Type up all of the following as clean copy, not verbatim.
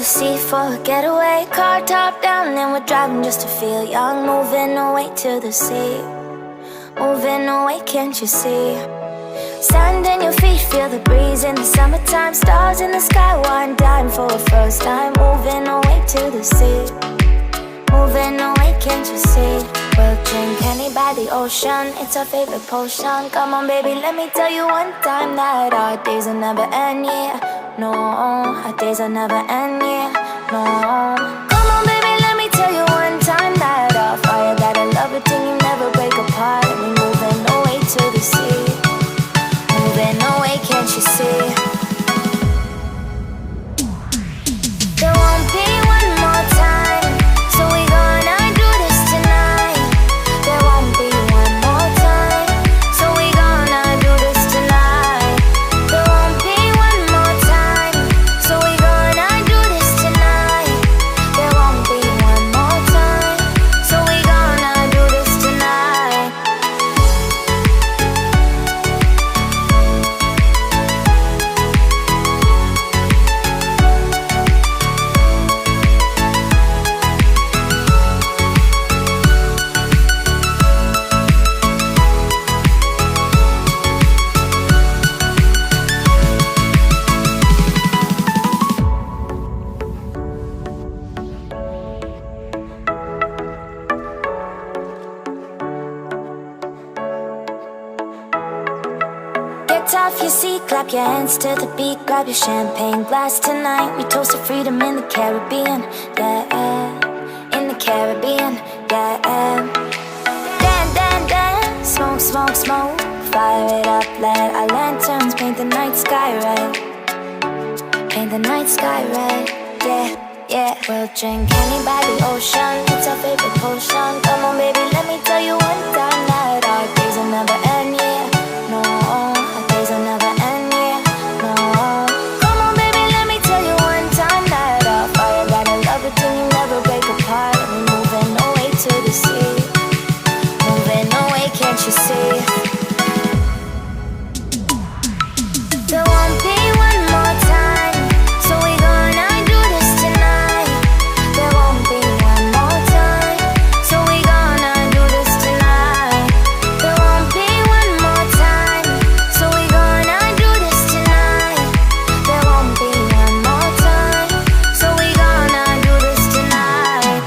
sea for a getaway. Car top down and we're driving just to feel young. Moving away to the sea, moving away, can't you see? Sand in your feet, feel the breeze in the summertime. Stars in the sky, one dime for a first time. Moving away to the sea, moving away, can't you see? We'll drink honey by the ocean, it's our favorite potion. Come on baby, let me tell you one time that our days will never end, yeah. No, our days will never end, yeah. No. Come on baby, let me tell you one time that our fire got a love it till you never break apart. And we moving away to the sea, moving away, can't you see? There won't be one more time, so we gonna do this tonight. There won't be one more time, so we gonna do this tonight. There won't be one more time, so we gonna do this tonight. There won't be one more time, so we gonna do this tonight. Get off your seat, clap your hands to the beat. Grab your champagne glass tonight. We toast to freedom in the Caribbean, yeah. In the Caribbean, yeah. Dan, dan, dan, smoke, smoke, smoke. Fire it up, let our lanterns paint the night sky red. Paint the night sky red, yeah, yeah. We'll drink honey by the ocean, it's our favorite potion. Come on baby, let me tell you one time that our days will never end, yeah. No, our days will never end, yeah. No. Come on baby, let me tell you one time that our fire got a love it till you never break apart. And we moving away to the sea, moving away, can't you see? There won't be one more time, so we gonna do this tonight. There won't be one more time, so we gonna do this tonight. There won't be one more time, so we gonna do this tonight. There won't be one more time, so we gonna do this tonight.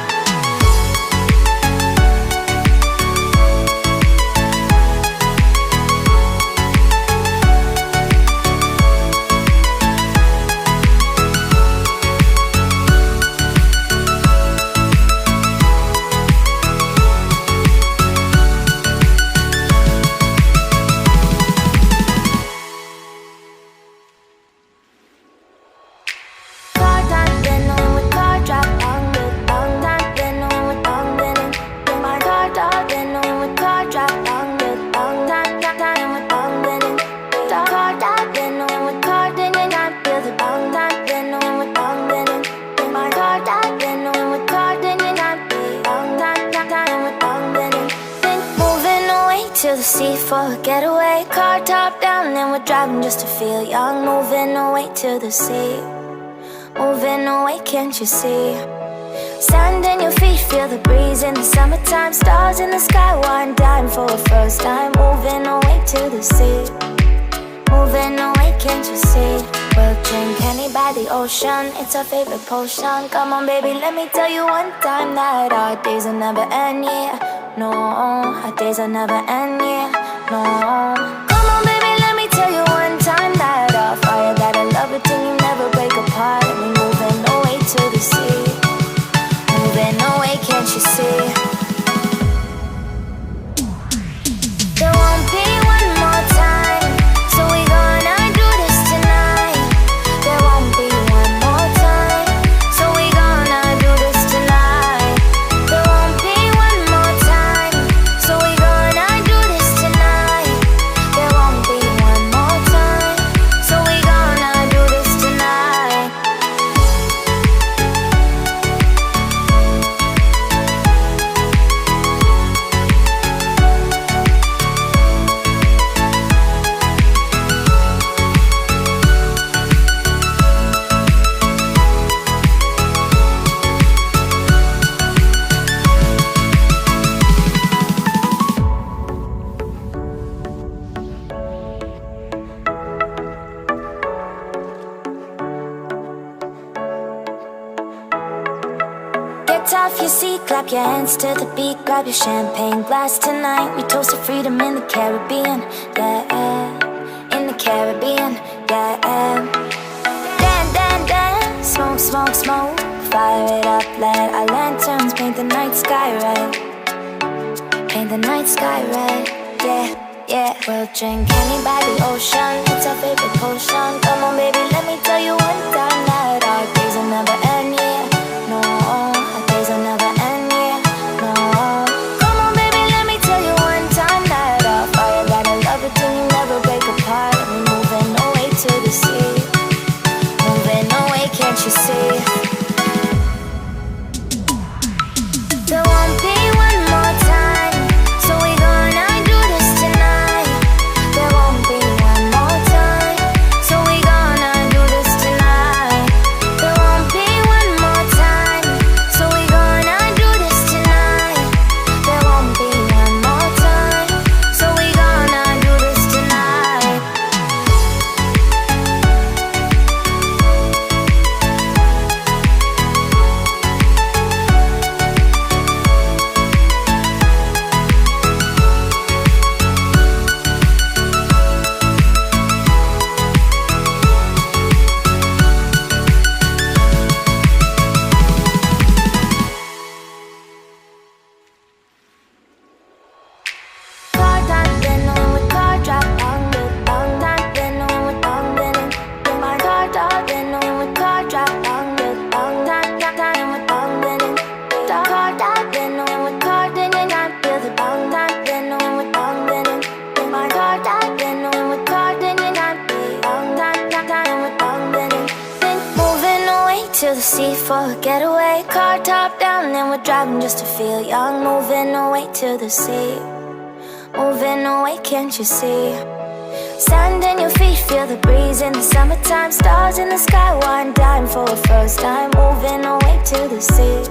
Car top, then when we car drop down, down, down, then when we down, then my car top, then when we car drop down, down, down, down, then we down, then car top, then when we car, then you not feel the down, down, then when we down, then my car top, then when we car, then you not be down, down, down, then we down, then moving away to the sea for a getaway. Car top down and we're driving just to feel young. Moving away to the sea, moving away, can't you see? Sand in your feet, feel the breeze in the summertime. Stars in the sky, one dime for a first time. Moving away to the sea, moving away, can't you see? We'll drink honey by the ocean, it's our favorite potion. Come on baby, let me tell you one time that our days will never end, yeah. No, our days will never end, yeah. No. Come on baby, let me tell you one time that our fire got a love it till you never break apart. And we moving away to the sea, moving away, can't you see? There won't be one more time, so we gonna do this tonight. There won't be one more time, so we gonna do this tonight. There won't be one more time, so we gonna do this tonight. off your seat, clap your hands to the beat, grab your champagne glass tonight. We toast to freedom in the Caribbean, yeah, in the Caribbean, yeah. Dan, dan, dan, smoke, smoke, smoke, fire it up, let our lanterns paint the night sky red, paint the night sky red, yeah. Yeah, we'll drink honey by the ocean. It's our favorite potion. Come on, baby, let me tell you one time that our days will never end, yeah. No, our days will never end, yeah. No. Come on, baby, let me tell you one time that our fire gotta love it till you never break apart. We're moving away to the sea, moving away, can't you see? There won't be one more time, so we gonna do this tonight. There won't be one more time, so we gonna do this tonight. There won't be one more time, so we gonna do this tonight. There won't be one more time, so we gonna do this tonight. Car time, then when we car drop down, long time, then when we down, then in my car top, then when we car drop down, long time, time we down, then in car top, then when we car, then in I feel the down time, then when we down, then in my car top, then when we car, then in I feel long time, time we down, then in then moving away to the sea for a getaway. Car top down, then we're driving just to feel young, moving away to the sea. Moving away, can't you see? Sand in your feet, feel the breeze in the summertime. Stars in the sky, one dime for a first time. Moving away to the sea,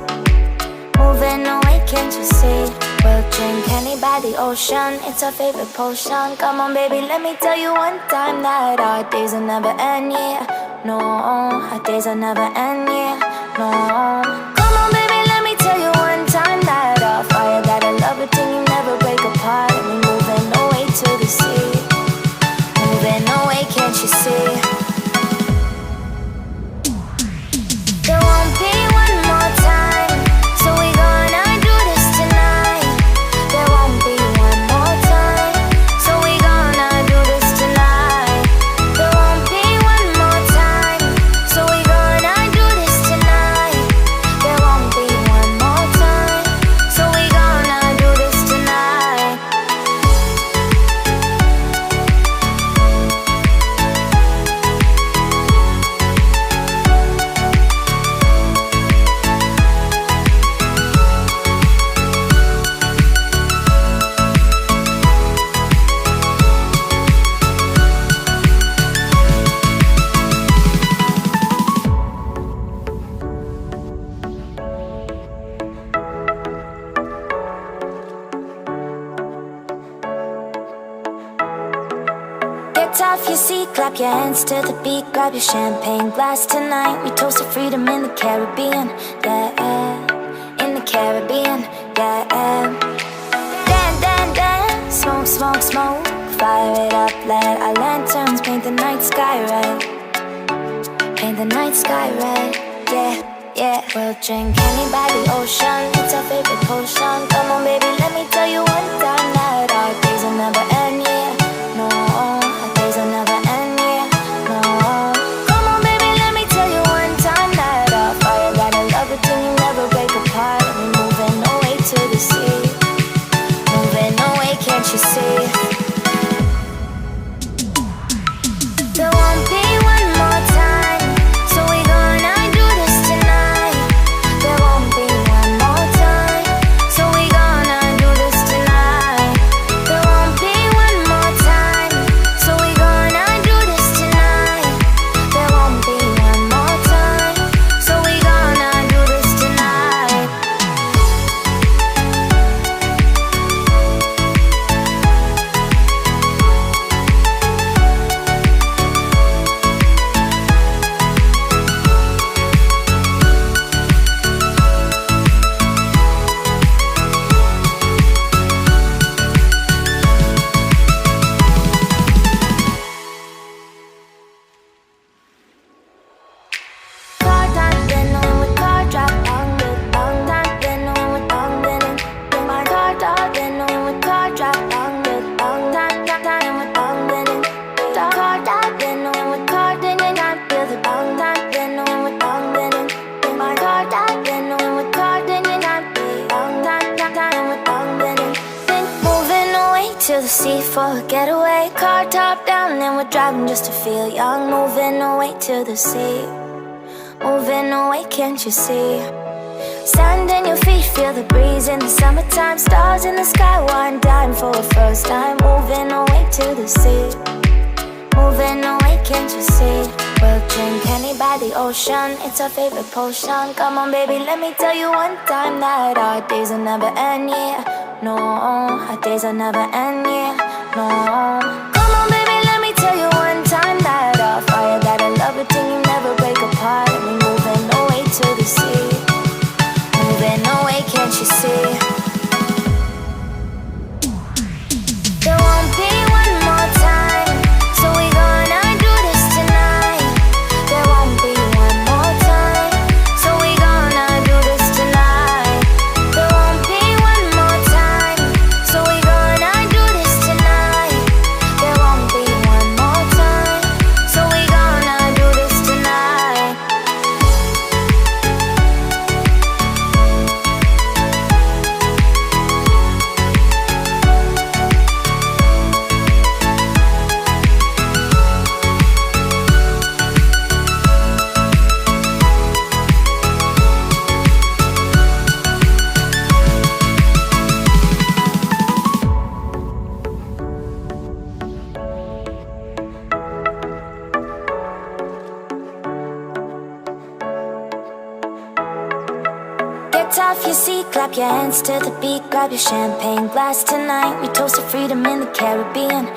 moving away, can't you see? We'll drink honey by the ocean, it's our favorite potion. Come on, baby, let me tell you one time that our days will never end, yeah. No, our days will never end, yeah. No. Come on, baby, let me tell you one time that our fire gotta love it till you never break apart. And we're moving away to the sea, moving away, can't you see? There won't be one more time, so we gonna do this tonight. There won't be one more time, so we gonna do this tonight. There won't be one more time, so we gonna do this tonight. There won't be one more time, so we gonna do this tonight. Get off your seat, clap your hands to the beat, grab your champagne glass tonight. We toast to freedom in the Caribbean, yeah, in the Caribbean, yeah. Dan, dan, dan, smoke, smoke, smoke, fire it up, let our lanterns paint the night sky red, paint the night sky red, yeah, yeah. We'll drink honey by the ocean, it's our favorite potion. Come on, baby, let me tell you one time that our days will never end, yeah. No, our days will never end, yeah. No. Come on, baby, let me tell you one time that our fire gotta love it till you never break apart. And we're moving away to the sea, moving away, can't you see? There won't be one more time, so we gonna do this tonight. There won't be one more time, so we gonna do this tonight. There won't be one a getaway, car top down, and we're driving just to feel young. Moving away to the sea, moving away, can't you see? Sand in your feet, feel the breeze in the summertime. Stars in the sky, one dime for a first time. Moving away to the sea, moving away, can't you see? We'll drink honey by the ocean, it's our favorite potion. Come on baby, let me tell you one time that our days will never end, yeah. No, our days will never end, yeah. No. Come on baby, let me tell you one time that our fire got a love routine, you never break apart. And we moving away to the sea, moving away, can't you see? There won't be one more time, so we gonna do this tonight. There won't be one more time, so we gonna do this tonight. There won't be one more time, so we gonna do this tonight. There won't be one more time, so we gonna do this tonight. Get off your seat, clap your hands to the beat. Grab your champagne glass tonight. We toast to freedom in the Caribbean.